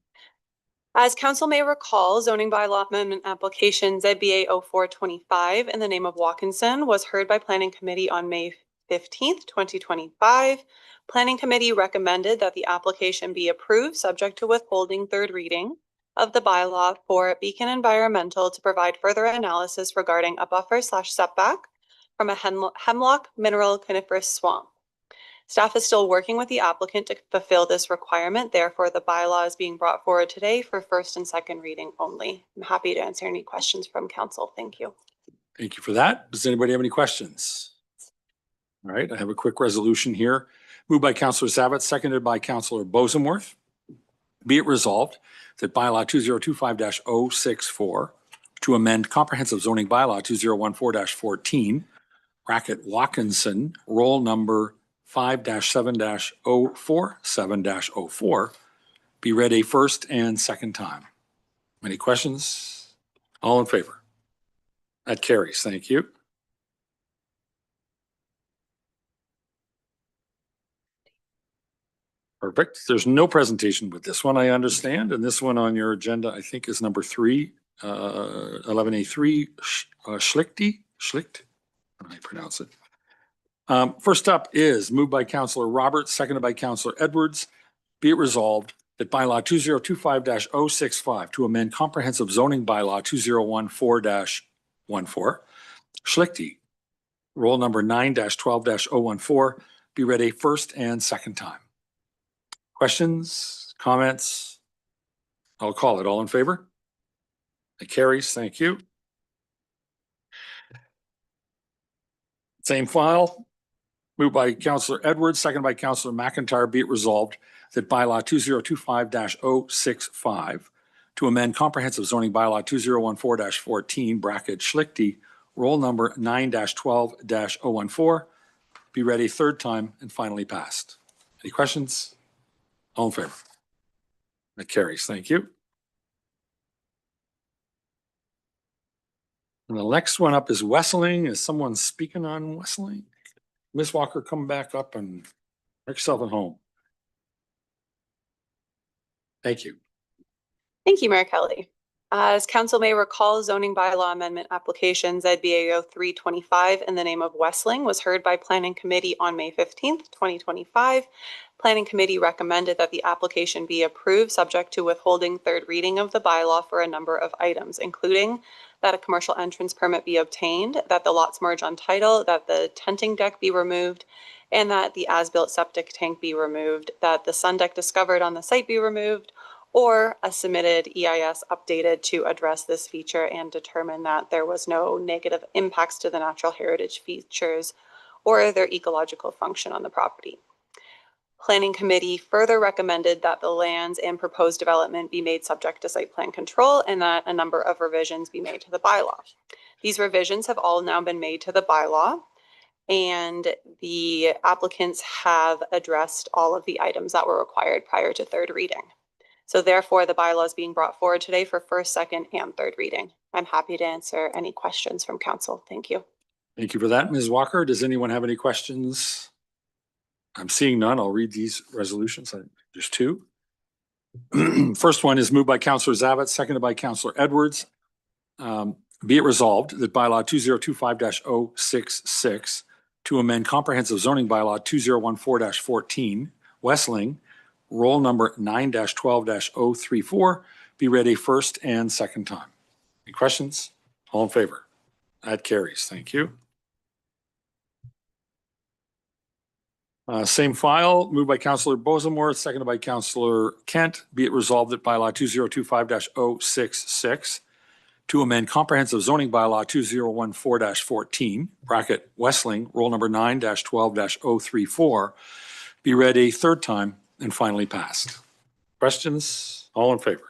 Speaker 14: As council may recall, zoning bylaw amendment application ZBA 0425 in the name of Watkinson was heard by Planning Committee on May 15th, 2025. Planning Committee recommended that the application be approved subject to withholding third reading of the bylaw for Beacon Environmental to provide further analysis regarding a buffer/setback from a hemlock mineral coniferous swamp. Staff is still working with the applicant to fulfill this requirement. Therefore, the bylaw is being brought forward today for first and second reading only. I'm happy to answer any questions from council. Thank you.
Speaker 1: Thank you for that. Does anybody have any questions? All right, I have a quick resolution here. Moved by Councillor Zavitz, seconded by Councillor Bosenworth. Be it resolved that bylaw 2025-064 to amend comprehensive zoning bylaw 2014-14, bracket Watkinson, roll number 5-7-047-04, be read a first and second time. Any questions? All in favor? That carries. Thank you. Perfect. There's no presentation with this one, I understand. And this one on your agenda, I think, is number 3, 11A3, Schlicht. How do I pronounce it? First up is moved by Councillor Roberts, seconded by Councillor Edwards. Be it resolved that bylaw 2025-065 to amend comprehensive zoning bylaw 2014-14, Schlichty, roll number 9-12-014, be read a first and second time. Questions, comments? I'll call it. All in favor? It carries. Thank you. Same file. Moved by Councillor Edwards, seconded by Councillor McIntyre. Be it resolved that bylaw 2025-065 to amend comprehensive zoning bylaw 2014-14, bracket Schlichty, roll number 9-12-014, be read a third time and finally passed. Any questions? All in favor? That carries. Thank you. And the next one up is Wesseling. Is someone speaking on Wesseling? Ms. Walker, come back up and make yourself at home. Thank you.
Speaker 14: Thank you, Mayor Kelly. As council may recall, zoning bylaw amendment application ZBAO 325 in the name of Wesseling was heard by Planning Committee on May 15th, 2025. Planning Committee recommended that the application be approved subject to withholding third reading of the bylaw for a number of items, including that a commercial entrance permit be obtained, that the lots merge on title, that the tenting deck be removed, and that the as-built septic tank be removed, that the sun deck discovered on the site be removed, or a submitted EIS updated to address this feature and determine that there was no negative impacts to the natural heritage features or their ecological function on the property. Planning Committee further recommended that the lands and proposed development be made subject to site plan control and that a number of revisions be made to the bylaw. These revisions have all now been made to the bylaw, and the applicants have addressed all of the items that were required prior to third reading. So therefore, the bylaw is being brought forward today for first, second, and third reading. I'm happy to answer any questions from council. Thank you.
Speaker 1: Thank you for that, Ms. Walker. Does anyone have any questions? I'm seeing none. I'll read these resolutions. There's 2. First one is moved by Councillor Zavitz, seconded by Councillor Edwards. Be it resolved that bylaw 2025-066 to amend comprehensive zoning bylaw 2014-14, Wesseling, roll number 9-12-034, be read a first and second time. Any questions? All in favor? That carries. Thank you. Same file, moved by Councillor Bosenworth, seconded by Councillor Kent. Be it resolved that bylaw 2025-066 to amend comprehensive zoning bylaw 2014-14, bracket Wesseling, roll number 9-12-034, be read a third time and finally passed. Questions? All in favor?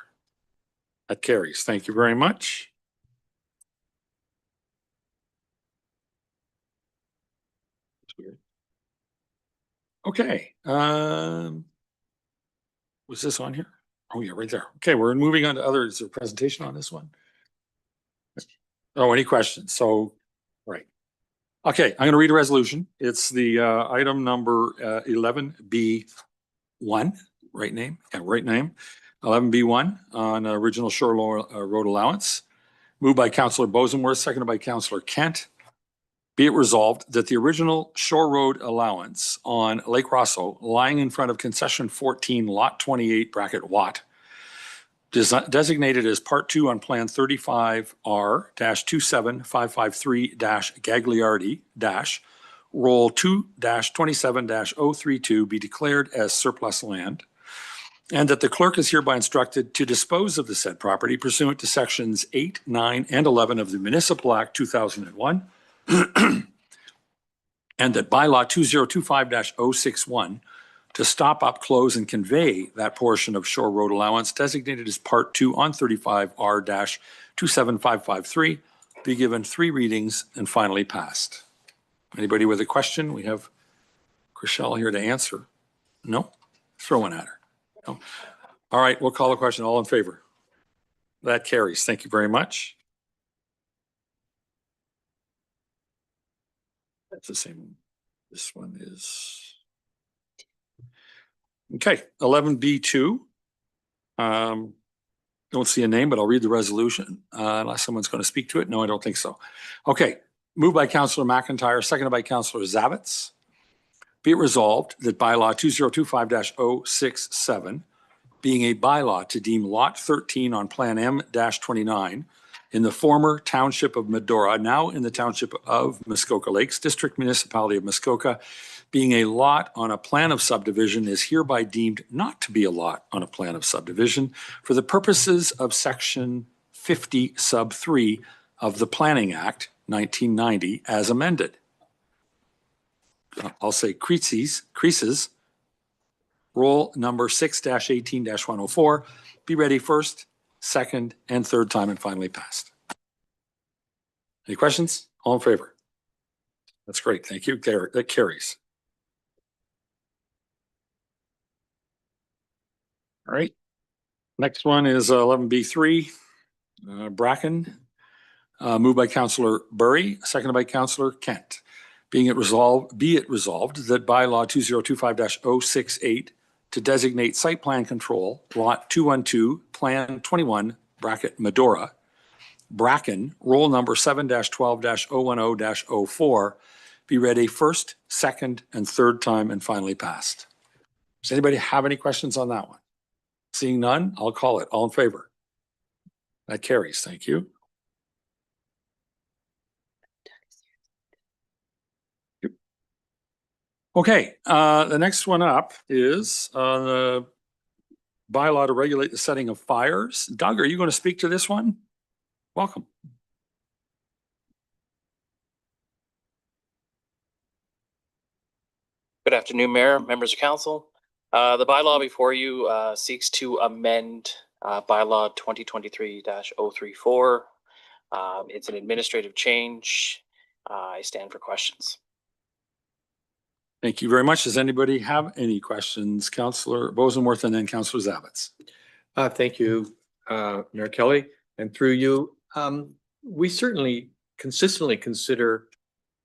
Speaker 1: That carries. Thank you very much. Okay. Was this on here? Oh yeah, right there. Okay, we're moving on to others. Is there a presentation on this one? Oh, any questions? So, right. Okay, I'm going to read a resolution. It's the item number 11B1, right name? Yeah, right name. 11B1 on original shore road allowance. Moved by Councillor Bosenworth, seconded by Councillor Kent. Be it resolved that the original shore road allowance on Lake Rosso, lying in front of concession 14, lot 28, bracket Watt, designated as Part 2 on Plan 35R-27553-Gagliardi- Roll 2-27-032 be declared as surplus land, and that the clerk is hereby instructed to dispose of the said property pursuant to sections 8, 9, and 11 of the Municipal Act 2001, and that bylaw 2025-061 to stop up, close, and convey that portion of shore road allowance designated as Part 2 on 35R-27553 be given 3 readings and finally passed. Anybody with a question? We have Chriselle here to answer. No? Throw one at her. No. All right, we'll call the question. All in favor? That carries. Thank you very much. That's the same. This one is. Okay, 11B2. Don't see a name, but I'll read the resolution unless someone's going to speak to it. No, I don't think so. Okay, moved by Councillor McIntyre, seconded by Councillor Zavitz. Be it resolved that bylaw 2025-067, being a bylaw to deem Lot 13 on Plan M-29 in the former Township of Medora, now in the Township of Muskoka Lakes, District Municipality of Muskoka, being a lot on a plan of subdivision is hereby deemed not to be a lot on a plan of subdivision for the purposes of Section 50 Sub 3 of the Planning Act 1990 as amended. I'll say creases. Roll number 6-18-104. Be ready first, second, and third time and finally passed. Any questions? All in favor? That's great. Thank you. That carries. All right. Next one is 11B3, Bracken. Moved by Councillor Burry, seconded by Councillor Kent. Be it resolved that bylaw 2025-068 to designate site plan control, lot 212, plan 21, bracket Medora, Bracken, roll number 7-12-010-04, be read a first, second, and third time and finally passed. Does anybody have any questions on that one? Seeing none, I'll call it. All in favor? That carries. Thank you. Okay, the next one up is the bylaw to regulate the setting of fires. Doug, are you going to speak to this one? Welcome.
Speaker 15: Good afternoon, Mayor, members of council. The bylaw before you seeks to amend bylaw 2023-034. It's an administrative change. I stand for questions.
Speaker 1: Thank you very much. Does anybody have any questions? Councillor Bosenworth and then Councillor Zavitz.
Speaker 8: Thank you, Mayor Kelly, and through you. We certainly consistently consider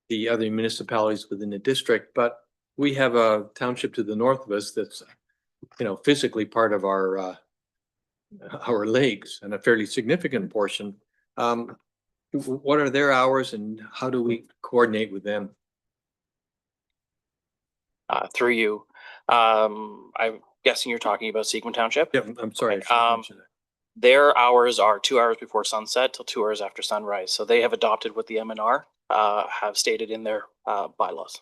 Speaker 8: the other municipalities within the district, but we have a township to the north of us that's, physically part of our lakes and a fairly significant portion. What are their hours and how do we coordinate with them?
Speaker 15: Through you. I'm guessing you're talking about Sequin Township?
Speaker 8: Yeah, I'm sorry.
Speaker 15: Their hours are 2 hours before sunset till 2 hours after sunrise. So they have adopted what the MNR have stated in their bylaws.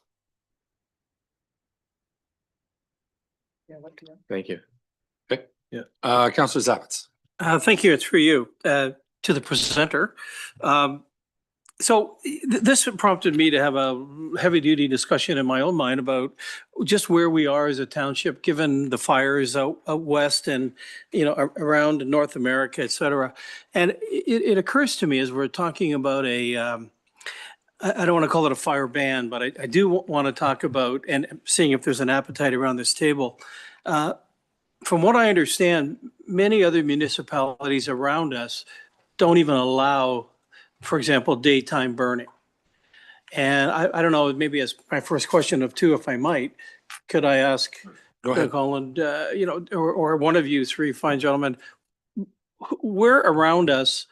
Speaker 8: Thank you.
Speaker 1: Okay. Yeah. Councillor Zavitz.
Speaker 4: Thank you. It's for you, to the presenter. So this prompted me to have a heavy duty discussion in my own mind about just where we are as a township, given the fires out west and, around North America, et cetera. And it occurs to me as we're talking about I don't want to call it a fire ban, but I do want to talk about, and seeing if there's an appetite around this table. From what I understand, many other municipalities around us don't even allow, for example, daytime burning. And I don't know, maybe as my first question of two, if I might, could I ask Colin, or one of you three fine gentlemen, where around us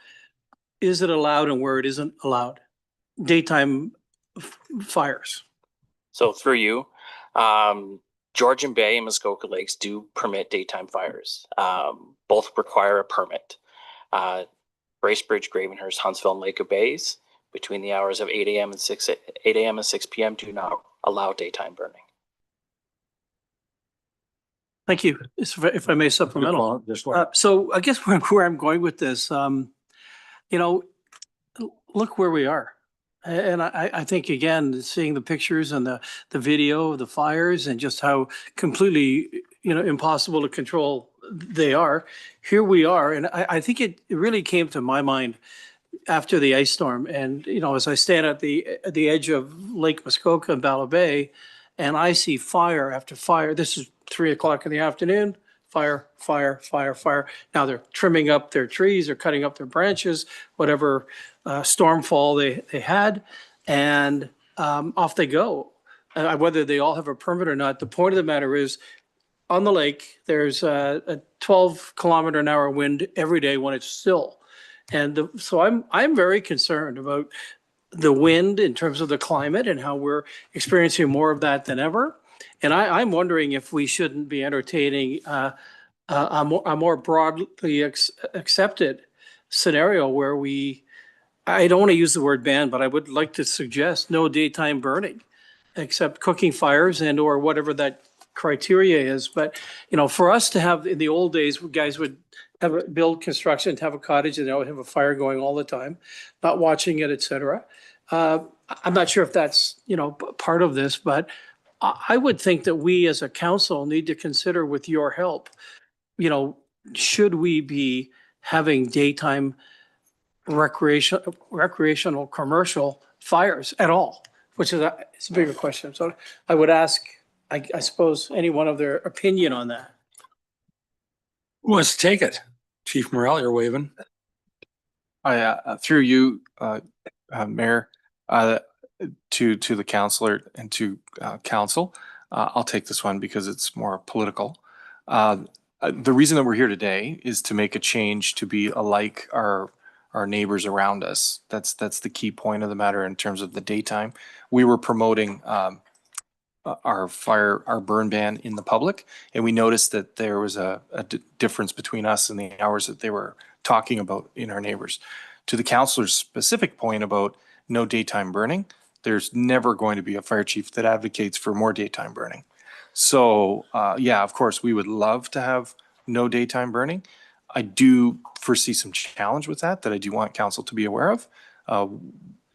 Speaker 4: is it allowed and where it isn't allowed? Daytime fires.
Speaker 15: So through you, Georgian Bay and Muskoka Lakes do permit daytime fires. Both require a permit. Bracebridge, Gravenhurst, Huntsville, and Lake of Bays between the hours of 8 a.m. and 6 p.m. do not allow daytime burning.
Speaker 4: Thank you. If I may supplemental. So I guess where I'm going with this, look where we are. And I think, again, seeing the pictures and the video of the fires and just how completely, impossible to control they are, here we are. And I think it really came to my mind after the ice storm. And, as I stand at the edge of Lake Muskoka and Ballard Bay, and I see fire after fire. This is 3:00 in the afternoon. Fire, fire, fire, fire. Now they're trimming up their trees, they're cutting up their branches, whatever stormfall they had, and off they go. Whether they all have a permit or not, the point of the matter is, on the lake, there's a 12-kilometer-an-hour wind every day when it's still. And so I'm very concerned about the wind in terms of the climate and how we're experiencing more of that than ever. And I'm wondering if we shouldn't be entertaining a more broadly accepted scenario where I don't want to use the word ban, but I would like to suggest no daytime burning, except cooking fires and or whatever that criteria is. But, for us to have, in the old days, guys would build construction, have a cottage, and they would have a fire going all the time, not watching it, et cetera. I'm not sure if that's, part of this, but I would think that we as a council need to consider, with your help, should we be having daytime recreational commercial fires at all, which is it's a bigger question. So I would ask, I suppose, anyone of their opinion on that.
Speaker 1: Who wants to take it? Chief Morrell, you're waving.
Speaker 16: Through you, Mayor, to the councillor and to council, I'll take this one because it's more political. The reason that we're here today is to make a change to be alike our neighbors around us. That's the key point of the matter in terms of the daytime. We were promoting our burn ban in the public, and we noticed that there was a difference between us and the hours that they were talking about in our neighbors. To the councillor's specific point about no daytime burning, there's never going to be a fire chief that advocates for more daytime burning. So, yeah, of course, we would love to have no daytime burning. I do foresee some challenge with that I do want council to be aware of.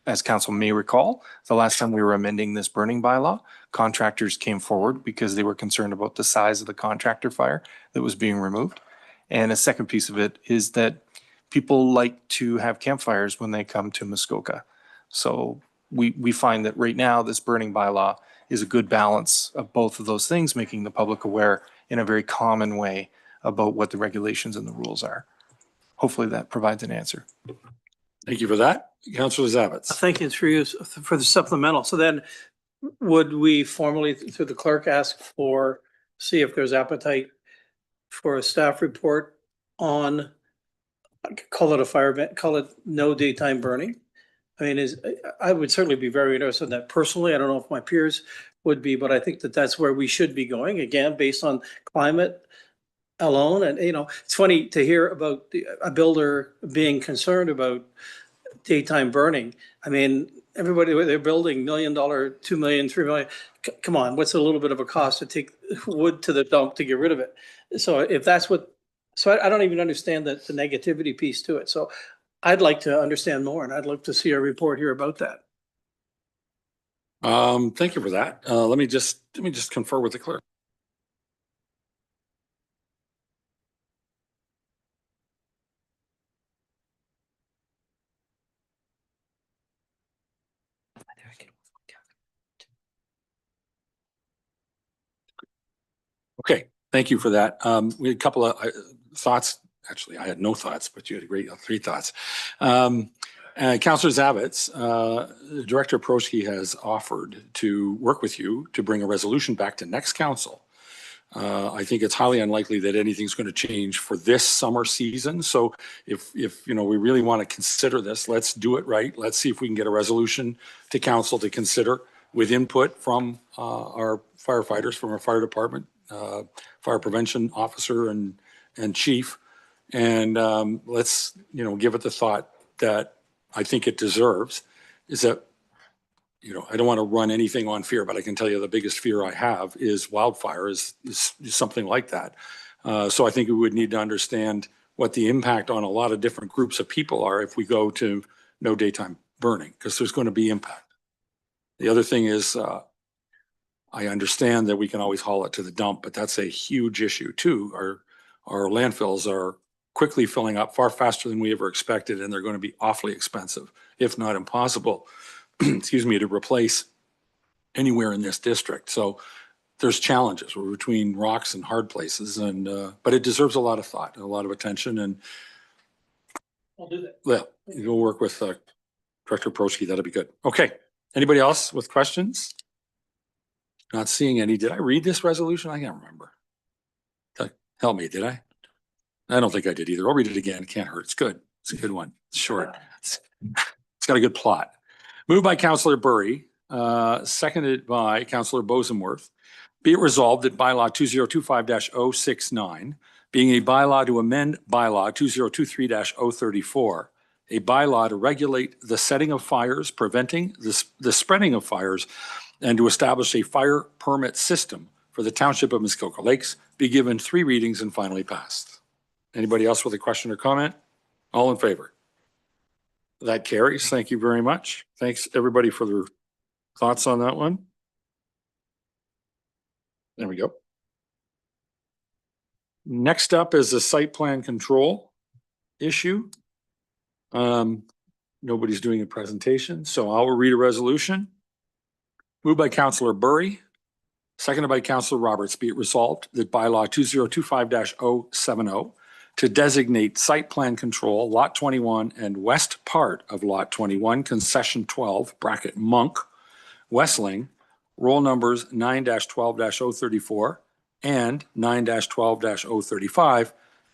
Speaker 16: As council may recall, the last time we were amending this burning bylaw, contractors came forward because they were concerned about the size of the contractor fire that was being removed. And a second piece of it is that people like to have campfires when they come to Muskoka. So we find that right now this burning bylaw is a good balance of both of those things, making the public aware in a very common way about what the regulations and the rules are. Hopefully that provides an answer.
Speaker 1: Thank you for that. Councillor Zavitz.
Speaker 4: Thank you for the supplemental. So then would we formally, through the clerk, see if there's appetite for a staff report on, call it a fire ban, call it no daytime burning? I mean, I would certainly be very interested in that personally. I don't know if my peers would be, but I think that that's where we should be going, again, based on climate alone. And, it's funny to hear about a builder being concerned about daytime burning. I mean, everybody, they're building $1 million, $2 million, $3 million. Come on, what's a little bit of a cost to take wood to the dump to get rid of it? So if that's I don't even understand the negativity piece to it. So I'd like to understand more, and I'd love to see a report here about that.
Speaker 1: Thank you for that. Let me just confer with the clerk. Okay, thank you for that. We had a couple of thoughts. Actually, I had no thoughts, but you had a great 3 thoughts. Councillor Zavitz, Director Prosky has offered to work with you to bring a resolution back to next council. I think it's highly unlikely that anything's going to change for this summer season. So if we really want to consider this, let's do it right. Let's see if we can get a resolution to council to consider with input from our firefighters, from our fire department, fire prevention officer and chief. And let's, give it the thought that I think it deserves. is that, I don't want to run anything on fear, but I can tell you the biggest fear I have is wildfire is something like that. So I think we would need to understand what the impact on a lot of different groups of people are if we go to no daytime burning, because there's going to be impact. The other thing is, I understand that we can always haul it to the dump, but that's a huge issue too. Our landfills are quickly filling up far faster than we ever expected, and they're going to be awfully expensive, if not impossible, excuse me, to replace anywhere in this district. So there's challenges. We're between rocks and hard places, and but it deserves a lot of thought and a lot of attention. And
Speaker 4: I'll do that.
Speaker 1: well, you'll work with Director Proschke. That'll be good. Okay. Anybody else with questions? Not seeing any. Did I read this resolution? I can't remember. Help me, did I? I don't think I did either. I'll read it again. It can't hurt. It's good. It's a good one. It's short. It's got a good plot. Moved by Councillor Burry, seconded by Councillor Bosenworth. Be it resolved that bylaw 2025-069, being a bylaw to amend bylaw 2023-034, a bylaw to regulate the setting of fires, preventing the spreading of fires, and to establish a fire permit system for the Township of Muskoka Lakes, be given 3 readings and finally passed. Anybody else with a question or comment? All in favor? That carries. Thank you very much. Thanks everybody for their thoughts on that one. There we go. Next up is the site plan control issue. Nobody's doing a presentation, so I'll read a resolution. Moved by Councillor Burry, seconded by Councillor Roberts. Be it resolved that bylaw 2025-070 to designate site plan control lot 21 and west part of lot 21, concession 12, bracket Monk, Westling, roll numbers 9-12-034 and 9-12-035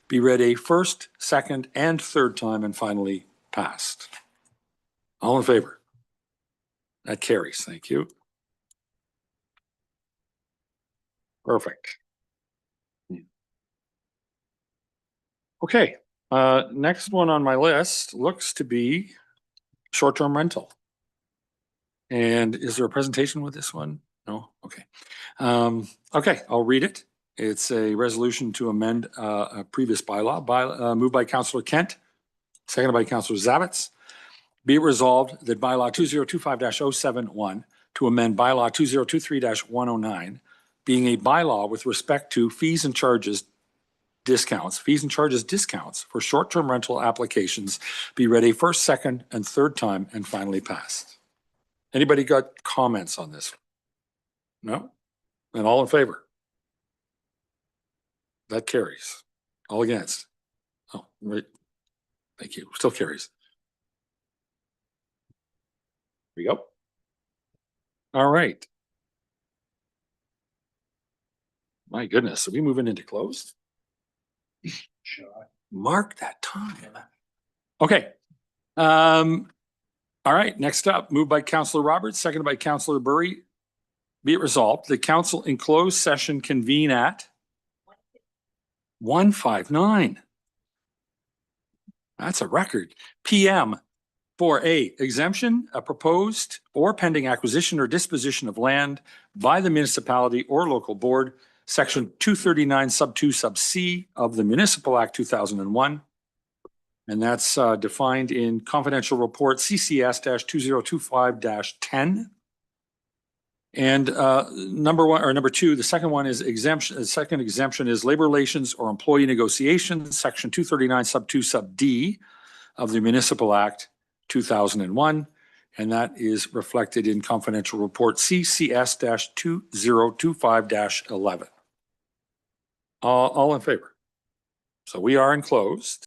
Speaker 1: be read a first, second, and third time and finally passed. All in favor? That carries. Thank you. Perfect. Okay, next one on my list looks to be short-term rental. And is there a presentation with this one? No? Okay. Okay, I'll read it. It's a resolution to amend a previous bylaw, moved by Councillor Kent, seconded by Councillor Zavitz. Be it resolved that bylaw 2025-071 to amend bylaw 2023-109, being a bylaw with respect to fees and charges discounts for short-term rental applications, be read a first, second, and third time and finally passed. Anybody got comments on this? No? And all in favor? That carries. All against? Oh, right. Thank you. Still carries. Here we go. All right. My goodness, are we moving into closed? Mark that time. Okay. All right, next up, moved by Councillor Roberts, seconded by Councillor Burry. Be it resolved, the council in closed session convene at 1:59. That's a record. PM for A, exemption, a proposed or pending acquisition or disposition of land by the municipality or local board, Section 239 sub 2 sub C of the Municipal Act 2001. And that's defined in confidential report CCS-2025-10. And number 2, the second one is exemption. The second exemption is labor relations or employee negotiations, Section 239 sub 2 sub D of the Municipal Act 2001. And that is reflected in confidential report CCS-2025-11. All in favor? So we are enclosed.